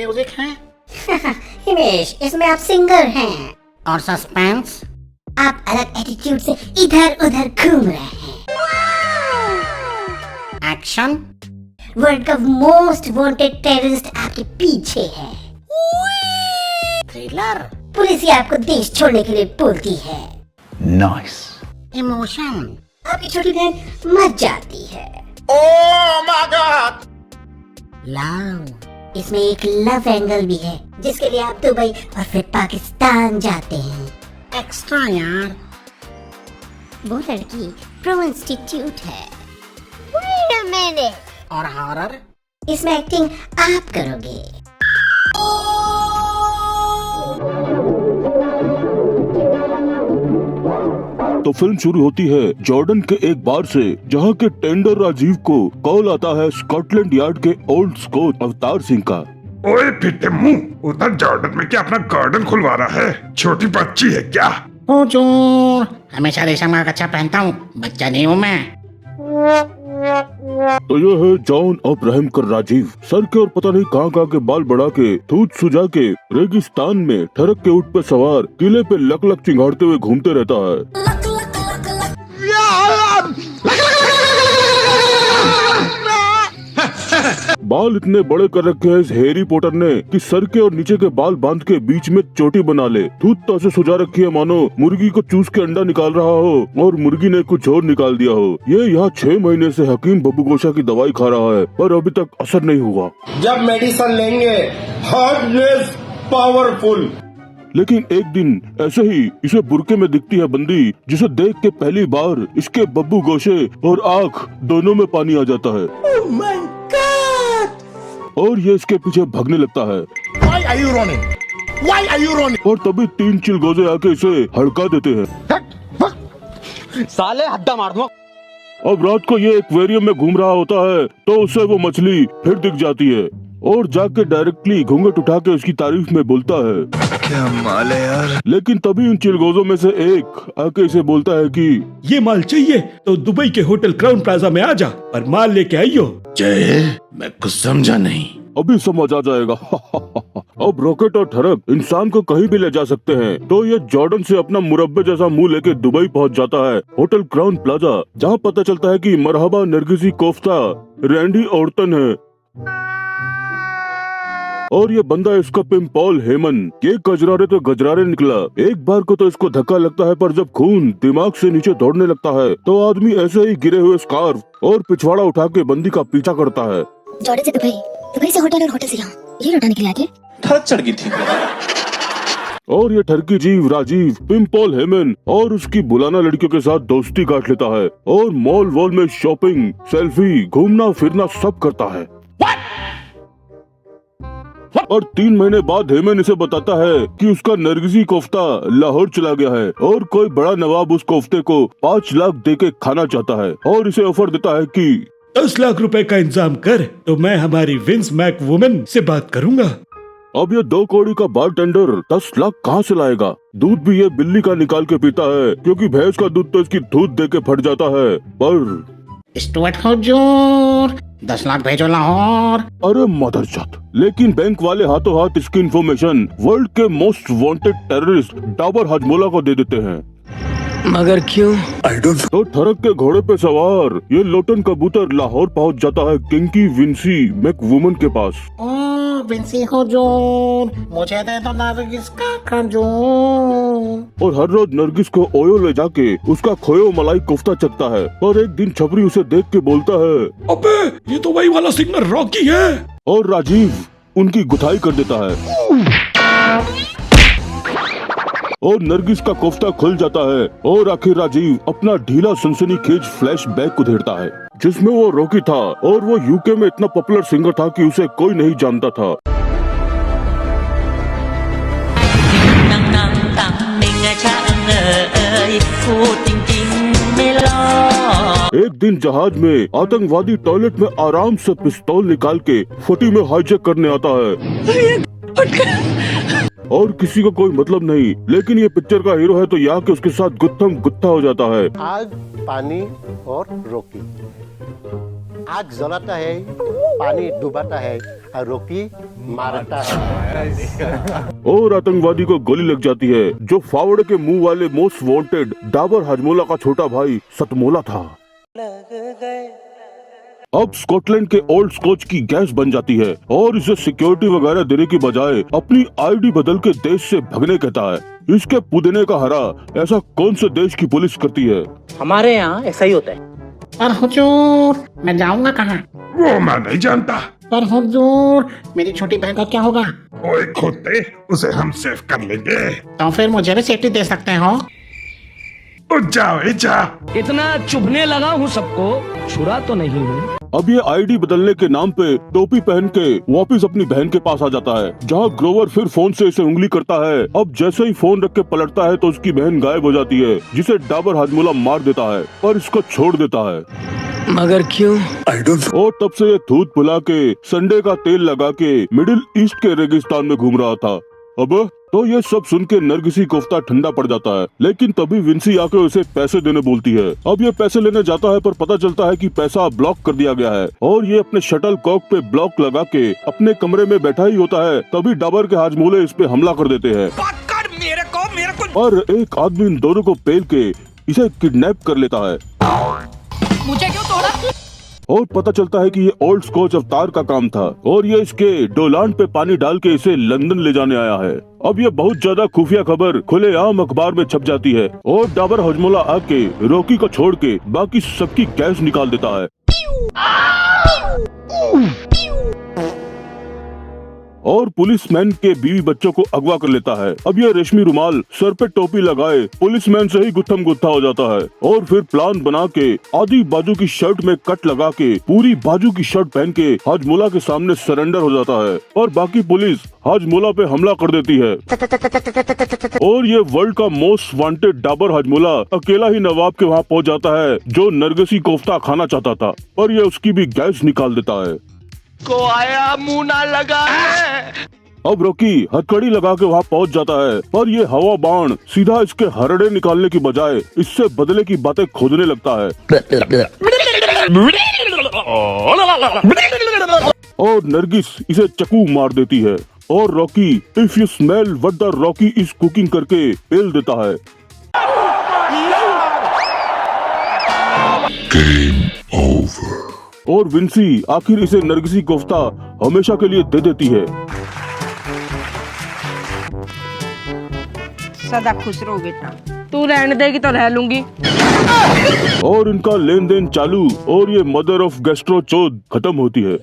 Music है। हिमेश, इसमें आप सिंगर हैं। और सस्पेंस? आप अलग एटीट्यूड से इधर उधर घूम रहे हैं। एक्शन? वर्ल्ड का मोस्ट वांटेड टेररिस्ट आपके पीछे है। थ्रिलर? पुलिस ही आपको देश छोड़ने के लिए बोलती है। नाइस। इमोशन? आपकी छोटी बहन मर जाती है। Oh my God. लव? इसमें एक लव एंगल भी है, जिसके लिए आप दुबई और फिर पाकिस्तान जाते हैं। एक्स्ट्रा यार। वो लड़की प्रो इंस्टीट्यूट है। Wait a minute. और हॉरर? इसमें एक्टिंग आप करोगे। तो फिल्म शुरू होती है जॉर्डन के एक बार से, जहाँ के टेंडर राजीव को कॉल आता है स्कॉटलैंड यार्ड के ओल्ड स्कोच अवतार सिंह का। ओए फिटे मुंह, उधर जॉर्डन में क्या अपना गार्डन खुलवा रहा है? छोटी बच्ची है क्या? हुजूर, हमेशा रेशम का कच्छा पहनता हूँ, बच्चा नहीं हूँ मैं। तो ये है जॉन अब्राहम कर राजीव, सर के और पता नहीं कहाँ के बाल बढ़ा के, धूत सुझा के, रेगिस्तान में ठरक के ऊँट पे सवार किले पे लक लक चिंगाड़ते हुए घूमते रहता है। बाल इतने बड़े कर रखे हैं इस हैरी पॉटर ने कि सर के और नीचे के बाल बांध के बीच में चोटी बना ले। धूत तो ऐसे सुझा रखी है मानो मुर्गी को चूस के अंडा निकाल रहा हो और मुर्गी ने कुछ और निकाल दिया हो। ये यहाँ 6 महीने से हकीम बब्बू गोशा की दवाई खा रहा है, पर अभी तक असर नहीं हुआ। जब मेडिसिन लेंगे हार्डनेस पावरफुल। लेकिन एक दिन ऐसे ही इसे बुरके में दिखती है बंदी, जिसे देख के पहली बार इसके बब्बू गोशे और आँख दोनों में पानी आ जाता है। Oh my God! और ये इसके पीछे भागने लगता है। Why are you running? Why are you running? और तभी 3 चिलगोजे आके इसे हड़का देते हैं। साले हड्डा मार दूंगा। अब रात को ये एक्वेरियम में घूम रहा होता है तो उसे वो मछली फिर दिख जाती है और जाके डायरेक्टली घूंघट उठा के उसकी तारीफ में बोलता है। क्या माल है यार। लेकिन तभी उन चिलगोजों में से एक आके इसे बोलता है कि ये माल चाहिए तो दुबई के होटल क्राउन प्लाजा में आ जा, पर माल लेके आइयो। जय, मैं कुछ समझा नहीं। अभी समझ आ जाएगा। अब रॉकेट और ठरक इंसान को कहीं भी ले जा सकते हैं, तो ये जॉर्डन से अपना मुरब्बे जैसा मुंह लेके दुबई पहुंच जाता है होटल क्राउन प्लाजा, जहां पता चलता है कि मरहबा नरगिसी कोफ्ता रैंडी औरतन है और ये बंदा इसका पिंप पॉल हेमन। ये गजरारे तो गजरारे निकला। एक बार को तो इसको धक्का लगता है, पर जब खून दिमाग से नीचे दौड़ने लगता है तो आदमी ऐसे ही गिरे हुए स्कार्फ और पिछवाड़ा उठा के बंदी का पीछा करता है। जॉर्डन से दुबई, दुबई से होटल और होटल से यहाँ, ये लौटाने के लिए आगे थक चढ़ गई थी। और ये ठरकी जीव राजीव पिंप पॉल हेमन और उसकी बुलाना लड़कियों के साथ दोस्ती काट लेता है और मॉल वॉल में शॉपिंग, सेल्फी, घूमना फिरना सब करता है। और 3 महीने बाद हेमन इसे बताता है कि उसका नरगिसी कोफ्ता लाहौर चला गया है और कोई बड़ा नवाब उस कोफ्ते को 5 लाख देके खाना चाहता है और इसे ऑफर देता है कि 10 लाख रुपए का इंतजाम कर तो मैं हमारी विंस मैक वुमन से बात करूंगा। अब ये 2 कौड़ी का बारटेंडर 10 लाख कहाँ से लाएगा? दूध भी ये बिल्ली का निकाल के पीता है, क्योंकि भैंस का दूध तो इसकी दूध दे के फट जाता है। पर स्टुअर्ट हुजूर, 10 लाख भेजो लाहौर। अरे मदरचोद। लेकिन बैंक वाले हाथों हाथ इसकी इंफॉर्मेशन वर्ल्ड के most wanted terrorist Dabur Hajmola को दे देते हैं। मगर क्यों? तो ठरक के घोड़े पे सवार ये लोटन कबूतर लाहौर पहुंच जाता है किंकी विंसी मैक वुमन के पास। ओ विंसी हुजूर, मुझे दे दो नरगिस का खजूर। और हर रोज नरगिस को ओयो ले जाके उसका खोयो मलाई कोफ्ता चखता है। और एक दिन छपरी उसे देख के बोलता है, अबे ये तो वही वाला सिंगर रॉकी है। और राजीव उनकी गुथाई कर देता है और नरगिस का कोफ्ता खुल जाता है और आखिर राजीव अपना ढीला सनसनीखेज फ्लैशबैक उधेड़ता है, जिसमें वो रॉकी था और वो यूके में इतना पॉपुलर सिंगर था कि उसे कोई नहीं जानता था। एक दिन जहाज में आतंकवादी टॉयलेट में आराम से पिस्तौल निकाल के फटी में हाईजैक करने आता है और किसी को कोई मतलब नहीं, लेकिन ये पिक्चर का हीरो है तो यहाँ के उसके साथ गुत्थम गुत्था हो जाता है। आग, पानी और रॉकी। आग जलाता है, पानी डुबाता है और रॉकी मारता है। और आतंकवादी को गोली लग जाती है जो फावड़े के मुंह वाले मोस्ट वांटेड डाबर हाजमोला का छोटा भाई सतमोला था। अब स्कॉटलैंड के ओल्ड स्कॉच की गैस बन जाती है और इसे सिक्योरिटी वगैरह देने की बजाय अपनी आईडी बदल के देश से भगने कहता है। इसके पुदीने का हरा ऐसा कौन से देश की पुलिस करती है? हमारे यहाँ ऐसा ही होता है। पर हुजूर, मैं जाऊंगा कहाँ? वो मैं नहीं जानता। पर हुजूर, मेरी छोटी बहन का क्या होगा? ओए खोते, उसे हम सेव कर लेंगे। तो फिर मुझे भी सेफ्टी दे सकते हो? जाओ जा। इतना चुभने लगा हूँ सबको, छुरा तो नहीं हूँ। अब ये आईडी बदलने के नाम पे टोपी पहन के वापस अपनी बहन के पास आ जाता है, जहाँ ग्रोवर फिर फोन से इसे उंगली करता है। अब जैसे ही फोन रख के पलटता है तो उसकी बहन गायब हो जाती है, जिसे डाबर हाजमोला मार देता है और इसको छोड़ देता है। मगर क्यों? और तब से ये थूत फुला के संडे का तेल लगा के मिडिल ईस्ट के रेगिस्तान में घूम रहा था। अब तो ये सब सुन के नरगिसी कोफ्ता ठंडा पड़ जाता है, लेकिन तभी विंसी आके उसे पैसे देने बोलती है। अब ये पैसे लेने जाता है पर पता चलता है कि पैसा ब्लॉक कर दिया गया है और ये अपने शटल कॉक पे ब्लॉक लगा के अपने कमरे में बैठा ही होता है। तभी डाबर के हाजमोले इस पे हमला कर देते हैं और एक आदमी इन दोनों को पेल के इसे किडनैप कर लेता है। मुझे क्यों तोड़ा? और पता चलता है कि ये ओल्ड स्कॉच अवतार का काम था और ये इसके डोलान पे पानी डाल के इसे लंदन ले जाने आया है। अब ये बहुत ज्यादा खुफिया खबर खुलेआम अखबार में छप जाती है और डाबर हाजमोला आके रॉकी को छोड़ के बाकी सबकी गैस निकाल देता है और पुलिसमैन के बीवी बच्चों को अगवा कर लेता है। अब ये रेशमी रुमाल सर पे टोपी लगाए पुलिसमैन से ही गुत्थम गुत्था हो जाता है और फिर प्लान बना के आधी बाजू की शर्ट में कट लगा के पूरी बाजू की शर्ट पहन के हाजमोला के सामने सरेंडर हो जाता है और बाकी पुलिस हाजमोला पे हमला कर देती है और ये वर्ल्ड का मोस्ट वांटेड डाबर हाजमोला अकेला ही नवाब के वहाँ पहुँच जाता है जो नरगिसी कोफ्ता खाना चाहता था, पर ये उसकी भी गैस निकाल देता है। को आया मुंह ना लगा। अब रॉकी हथकड़ी लगा के वहाँ पहुँच जाता है, पर ये हवा बाण सीधा इसके हरड़े निकालने की बजाय इससे बदले की बातें खोदने लगता है और नरगिस इसे चकू मार देती है और Rocky if you smell what the Rocky is cooking करके पेल देता है। और विंसी आखिर इसे नरगिसी कोफ्ता हमेशा के लिए दे देती है। सदा खुश रहो बेटा, तू रहने देगी तो रह लूंगी। और इनका लेन देन चालू और ये मदर ऑफ गैस्ट्रो चौथ खत्म होती है।